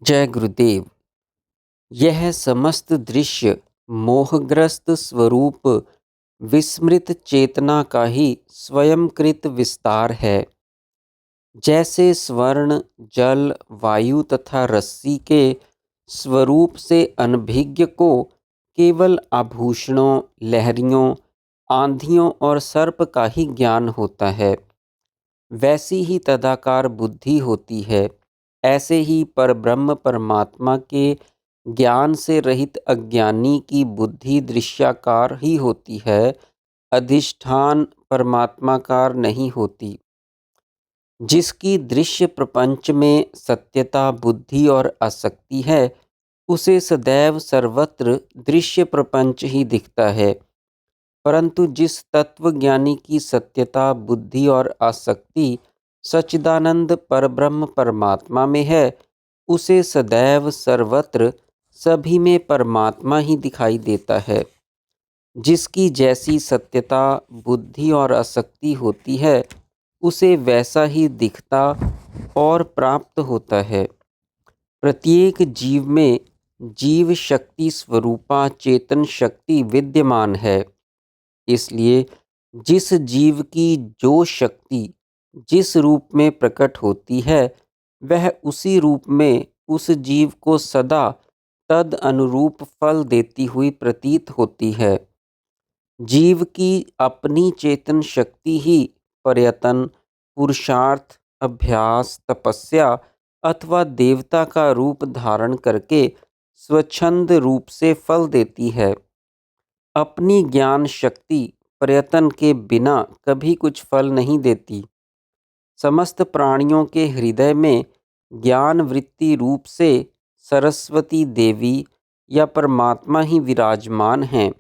जय गुरुदेव। यह समस्त दृश्य मोहग्रस्त स्वरूप विस्मृत चेतना का ही स्वयंकृत विस्तार है। जैसे स्वर्ण, जल, वायु तथा रस्सी के स्वरूप से अनभिज्ञ को केवल आभूषणों, लहरियों, आंधियों और सर्प का ही ज्ञान होता है, वैसी ही तदाकार बुद्धि होती है। ऐसे ही परब्रह्म परमात्मा के ज्ञान से रहित अज्ञानी की बुद्धि दृश्याकार ही होती है, अधिष्ठान परमात्माकार नहीं होती। जिसकी दृश्य प्रपंच में सत्यता, बुद्धि और आसक्ति है, उसे सदैव सर्वत्र दृश्य प्रपंच ही दिखता है। परंतु जिस तत्वज्ञानी की सत्यता, बुद्धि और आसक्ति सच्चिदानंद परब्रह्म परमात्मा में है, उसे सदैव सर्वत्र सभी में परमात्मा ही दिखाई देता है। जिसकी जैसी सत्यता, बुद्धि और आसक्ति होती है, उसे वैसा ही दिखता और प्राप्त होता है। प्रत्येक जीव में जीव शक्ति स्वरूपा चेतन शक्ति विद्यमान है। इसलिए जिस जीव की जो शक्ति जिस रूप में प्रकट होती है, वह उसी रूप में उस जीव को सदा तद अनुरूप फल देती हुई प्रतीत होती है। जीव की अपनी चेतन शक्ति ही प्रयत्न, पुरुषार्थ, अभ्यास, तपस्या अथवा देवता का रूप धारण करके स्वच्छंद रूप से फल देती है। अपनी ज्ञान शक्ति प्रयत्न के बिना कभी कुछ फल नहीं देती। समस्त प्राणियों के हृदय में ज्ञान वृत्ति रूप से सरस्वती देवी या परमात्मा ही विराजमान हैं।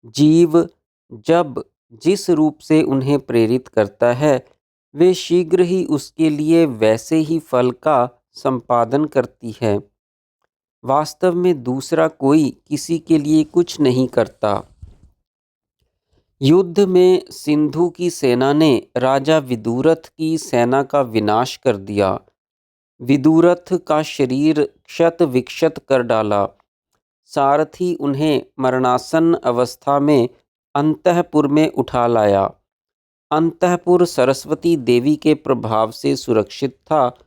जीव जब जिस रूप से उन्हें प्रेरित करता है, वे शीघ्र ही उसके लिए वैसे ही फल का संपादन करती है। वास्तव में दूसरा कोई किसी के लिए कुछ नहीं करता। युद्ध में सिंधु की सेना ने राजा विदुरथ की सेना का विनाश कर दिया। विदुरथ का शरीर क्षत विक्षत कर डाला। सारथी उन्हें मरणासन अवस्था में अंतःपुर में उठा लाया। अंतःपुर सरस्वती देवी के प्रभाव से सुरक्षित था,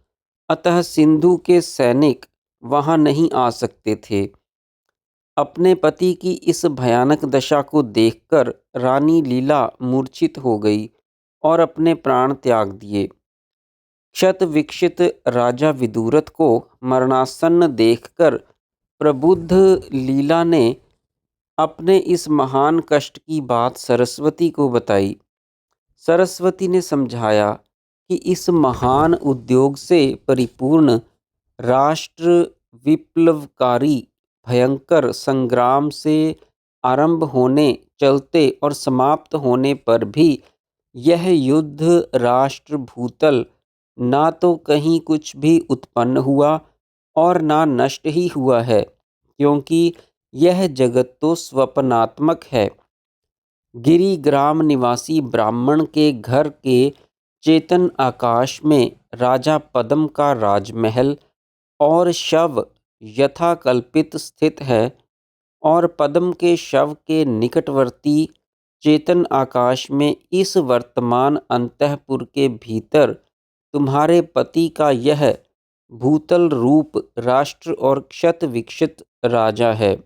अतः सिंधु के सैनिक वहां नहीं आ सकते थे। अपने पति की इस भयानक दशा को देखकर रानी लीला मूर्छित हो गई और अपने प्राण त्याग दिए। क्षत विक्षित राजा विदुरथ को मरणासन्न देखकर प्रबुद्ध लीला ने अपने इस महान कष्ट की बात सरस्वती को बताई। सरस्वती ने समझाया कि इस महान उद्योग से परिपूर्ण राष्ट्र विप्लवकारी भयंकर संग्राम से आरंभ होने, चलते और समाप्त होने पर भी यह युद्ध राष्ट्र भूतल ना तो कहीं कुछ भी उत्पन्न हुआ और ना नष्ट ही हुआ है, क्योंकि यह जगत तो स्वप्नात्मक है। गिरिग्राम निवासी ब्राह्मण के घर के चेतन आकाश में राजा पद्म का राजमहल और शव यथाकल्पित स्थित है, और पद्म के शव के निकटवर्ती चेतन आकाश में इस वर्तमान अंतःपुर के भीतर तुम्हारे पति का यह भूतल रूप राष्ट्र और क्षत विक्षित राजा है।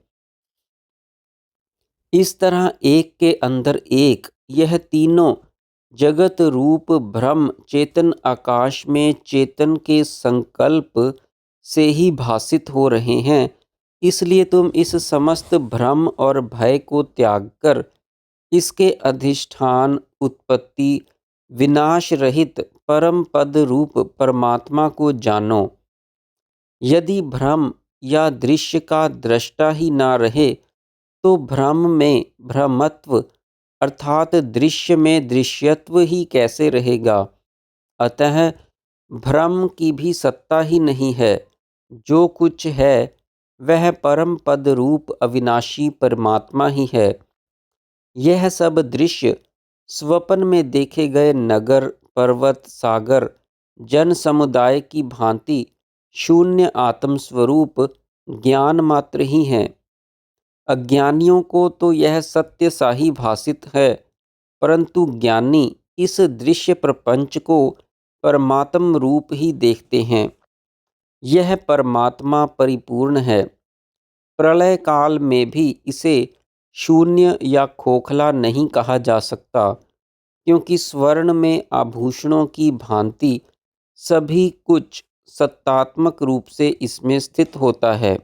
इस तरह एक के अंदर एक यह तीनों जगत रूप भ्रम चेतन आकाश में चेतन के संकल्प से ही भासित हो रहे हैं। इसलिए तुम इस समस्त भ्रम और भय को त्याग कर इसके अधिष्ठान, उत्पत्ति, विनाश रहित परम पद रूप परमात्मा को जानो। यदि भ्रम या दृश्य का दृष्टा ही ना रहे, तो भ्रम में भ्रमत्व अर्थात दृश्य में दृश्यत्व ही कैसे रहेगा। अतः भ्रम की भी सत्ता ही नहीं है। जो कुछ है वह परम पद रूप अविनाशी परमात्मा ही है। यह सब दृश्य स्वप्न में देखे गए नगर, पर्वत, सागर, जन समुदाय की भांति शून्य आत्मस्वरूप ज्ञान मात्र ही है। अज्ञानियों को तो यह सत्य सा ही भासित है, परंतु ज्ञानी इस दृश्य प्रपंच को परमात्म रूप ही देखते हैं। यह परमात्मा परिपूर्ण है। प्रलय काल में भी इसे शून्य या खोखला नहीं कहा जा सकता, क्योंकि स्वर्ण में आभूषणों की भांति सभी कुछ सत्तात्मक रूप से इसमें स्थित होता है।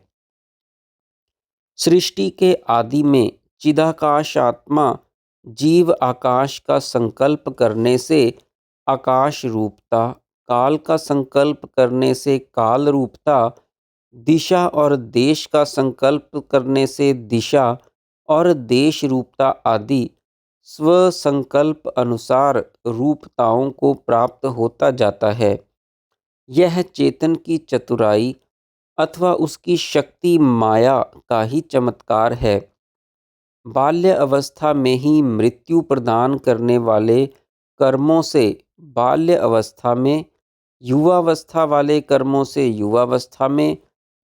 सृष्टि के आदि में चिदाकाश आत्मा जीव आकाश का संकल्प करने से आकाश रूपता, काल का संकल्प करने से काल रूपता, दिशा और देश का संकल्प करने से दिशा और देश रूपता आदि स्वसंकल्प अनुसार रूपताओं को प्राप्त होता जाता है। यह चेतन की चतुराई अथवा उसकी शक्ति माया का ही चमत्कार है। बाल्य अवस्था में ही मृत्यु प्रदान करने वाले कर्मों से बाल्य अवस्था में, युवावस्था वाले कर्मों से युवावस्था में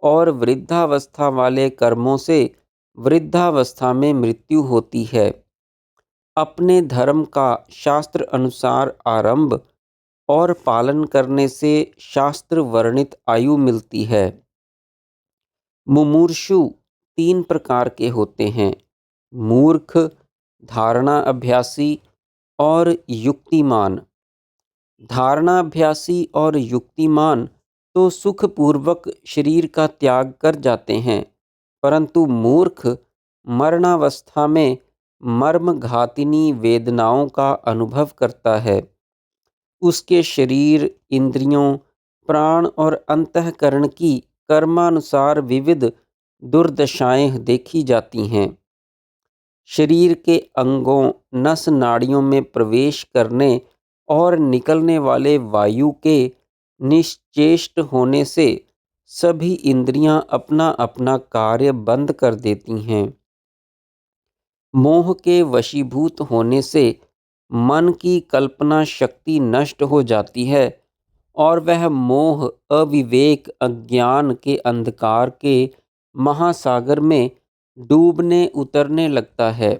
और वृद्धावस्था वाले कर्मों से वृद्धावस्था में मृत्यु होती है। अपने धर्म का शास्त्र अनुसार आरंभ और पालन करने से शास्त्र वर्णित आयु मिलती है। मुमूर्षु तीन प्रकार के होते हैं: मूर्ख, धारणा अभ्यासी और युक्तिमान। धारणाभ्यासी और युक्तिमान तो सुखपूर्वक शरीर का त्याग कर जाते हैं, परंतु मूर्ख मरणावस्था में मर्मघातिनी वेदनाओं का अनुभव करता है। उसके शरीर, इंद्रियों, प्राण और अंतःकरण की कर्मानुसार विविध दुर्दशाएं देखी जाती हैं। शरीर के अंगों, नस नाड़ियों में प्रवेश करने और निकलने वाले वायु के निश्चेष्ट होने से सभी इंद्रियां अपना अपना कार्य बंद कर देती हैं। मोह के वशीभूत होने से मन की कल्पना शक्ति नष्ट हो जाती है और वह मोह अविवेक अज्ञान के अंधकार के महासागर में डूबने उतरने लगता है।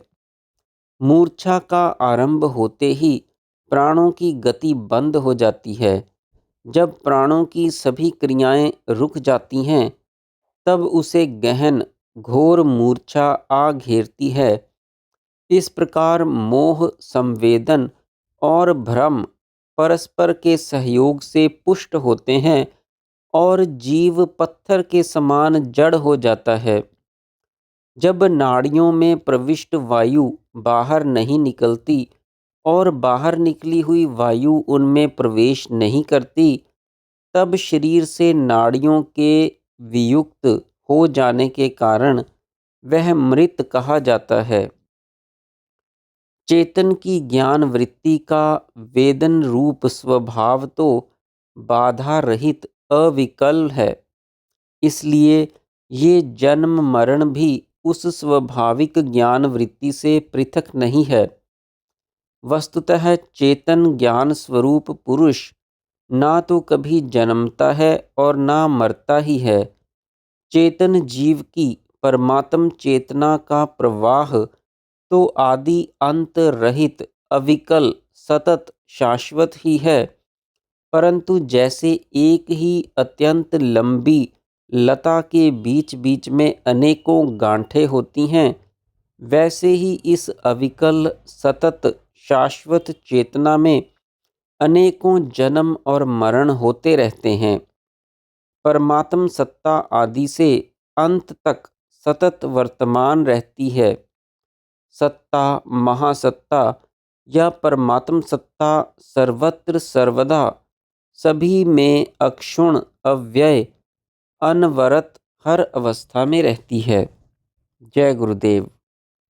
मूर्छा का आरंभ होते ही प्राणों की गति बंद हो जाती है। जब प्राणों की सभी क्रियाएं रुक जाती हैं, तब उसे गहन घोर मूर्छा आ घेरती है। इस प्रकार मोह, संवेदन और भ्रम परस्पर के सहयोग से पुष्ट होते हैं और जीव पत्थर के समान जड़ हो जाता है। जब नाड़ियों में प्रविष्ट वायु बाहर नहीं निकलती और बाहर निकली हुई वायु उनमें प्रवेश नहीं करती, तब शरीर से नाड़ियों के वियुक्त हो जाने के कारण वह मृत कहा जाता है। चेतन की ज्ञान वृत्ति का वेदन रूप स्वभाव तो बाधा रहित अविकल है, इसलिए ये जन्म मरण भी उस स्वाभाविक ज्ञान वृत्ति से पृथक नहीं है। वस्तुतः चेतन ज्ञान स्वरूप पुरुष ना तो कभी जन्मता है और ना मरता ही है। चेतन जीव की परमात्म चेतना का प्रवाह तो आदि अंत रहित, अविकल, सतत, शाश्वत ही है, परंतु जैसे एक ही अत्यंत लंबी लता के बीच बीच में अनेकों गांठें होती हैं, वैसे ही इस अविकल, सतत, शाश्वत चेतना में अनेकों जन्म और मरण होते रहते हैं। परमात्म सत्ता आदि से अंत तक सतत वर्तमान रहती है। सत्ता, महासत्ता या परमात्म सत्ता सर्वत्र सर्वदा सभी में अक्षुण्ण, अव्यय, अनवरत हर अवस्था में रहती है। जय गुरुदेव।